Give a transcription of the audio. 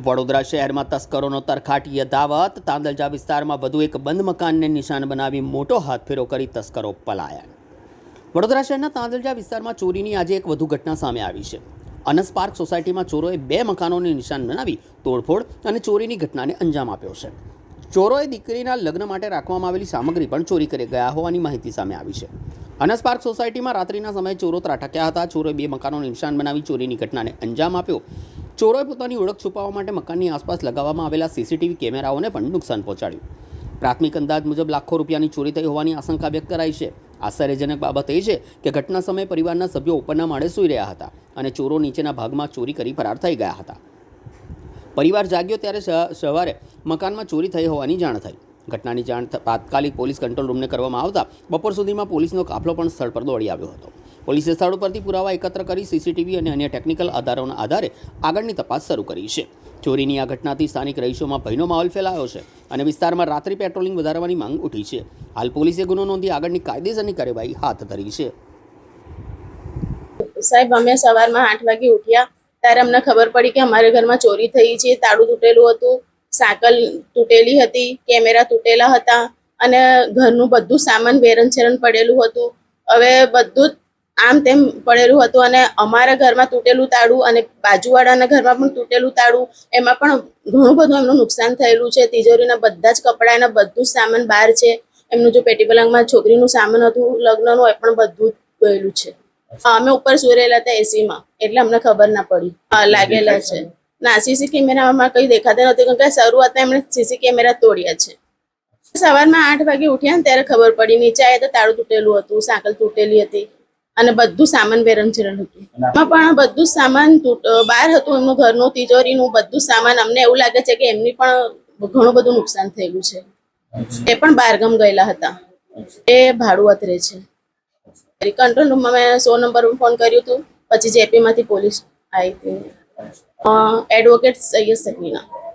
વડોદરા શહેરમાં તસ્કરોનો તરખાટ યથાવત. તાંદલજા વિસ્તારમાં વધુ એક બંધ મકાનને નિશાન બનાવી મોટો હાથફેરો કરી તસ્કરો પલાયા. વડોદરા શહેરના તાંદલજા વિસ્તારમાં ચોરીની આજે એક વધુ ઘટના સામે આવી છે. અનસ પાર્ક સોસાયટીમાં ચોરોએ 2 મકાનોને નિશાન બનાવી તોડફોડ અને ચોરીની ઘટનાને અંજામ આપ્યો છે. ચોરોએ દીકરીના લગ્ન માટે રાખવામાં આવેલી સામગ્રી પણ ચોરી કરી ગયા હોવાની માહિતી સામે આવી છે. અનસ પાર્ક સોસાયટીમાં રાત્રિના સમયે ચોરો ત્રાટક્યા હતા. ચોરોએ 2 મકાનોને નિશાન બનાવી ચોરીની ઘટનાને અંજામ આપ્યો. ચોરોએ પોતાની ઓળખ છુપાવવા માટે મકાનની આસપાસ લગાવવામાં આવેલા સીસીટીવી કેમેરાઓને પણ નુકસાન પહોંચાડ્યું. પ્રાથમિક અંદાજ મુજબ લાખો રૂપિયાની ચોરી થઈ હોવાની આશંકા વ્યક્ત કરાઈ છે. આશ્ચર્યજનક બાબત એ છે કે ઘટના સમયે પરિવારના સભ્યો ઉપરના માળે સૂઈ રહ્યા હતા અને ચોરો નીચેના ભાગમાં ચોરી કરી ફરાર થઈ ગયા હતા. પરિવાર જાગ્યો ત્યારે સવારે મકાનમાં ચોરી થઈ હોવાની જાણ થઈ. ઘટનાની જાણ તાત્કાલિક પોલીસ કંટ્રોલ રૂમને કરવામાં આવતા બપોર સુધીમાં પોલીસનો કાફલો પણ સ્થળ પર દોડી આવ્યો હતો. પોલીસે સ્થળ પરથી પુરાવા એકત્ર કરી સીસીટીવી અને અન્ય ટેકનિકલ આધારોના આધારે આગળની તપાસ શરૂ કરી છે. ચોરીની આ ઘટનાથી સ્થાનિક રહીશોમાં ભયનો માહોલ ફેલાયો છે અને વિસ્તારમાં રાત્રિ પેટ્રોલિંગ વધારવાની માંગ ઉઠી છે. હાલ પોલીસે ગુનો નોંધી આગળની કાયદેસરની કાર્યવાહી હાથ ધરી છે. સાહેબ, અમે સવારમાં 8 વાગે ઉઠ્યા ત્યારે અમને ખબર પડી કે અમારા ઘરમાં ચોરી થઈ છે. તાળું તૂટેલું હતું, સાકલ તૂટેલી હતી, કેમેરા તૂટેલા હતા અને ઘરનું બધું સામાન વેરણછેરણ પડેલું હતું. હવે બધું આમ તેમ પડેલું હતું અને અમારા ઘરમાં તૂટેલું તાળું અને બાજુવાળાના ઘરમાં પણ તૂટેલું તાળું, એમાં પણ ઘણું બધું એમનું નુકસાન થયેલું છે. તિજોરીના બધા જ કપડાં એના બધું સામાન બહાર છે. એમનું જો પેટી પલંગમાં છોકરીનું સામાન હતું લગ્નનું, એ પણ બધું ગયેલું છે. અમે ઉપર સુઈ રહેલા હતા એસીમાં, એટલે અમને ખબર ના પડી. લાગેલા છે ના, સીસી કેમેરામાં કંઈ દેખાતા નથી, કેમ કે શરૂઆતમાં એમણે સીસી કેમેરા તોડ્યા છે. સવારમાં 8 વાગે ઉઠ્યા ને ત્યારે ખબર પડી. નીચે આવ્યા તો તાળું તૂટેલું હતું, સાકલ તૂટેલી હતી અને બધું સામાન વેરણછેરણ હતું. એમાં પણ બધું સામાન બહાર હતું, એમનું ઘરનું તિજોરીનું બધું સામાન. અમને એવું લાગે છે કે એમની પણ ઘણું બધું નુકસાન થયેલું છે. એ પણ બહારગામ ગયેલા હતા. એ ભાડુઆત રહે છે. કંટ્રોલ રૂમમાં મેં 100 નંબર ફોન કર્યું હતું. પછી જેપીમાંથી પોલીસ આવી હતી. એડવોકેટ સૈયદ સકીના.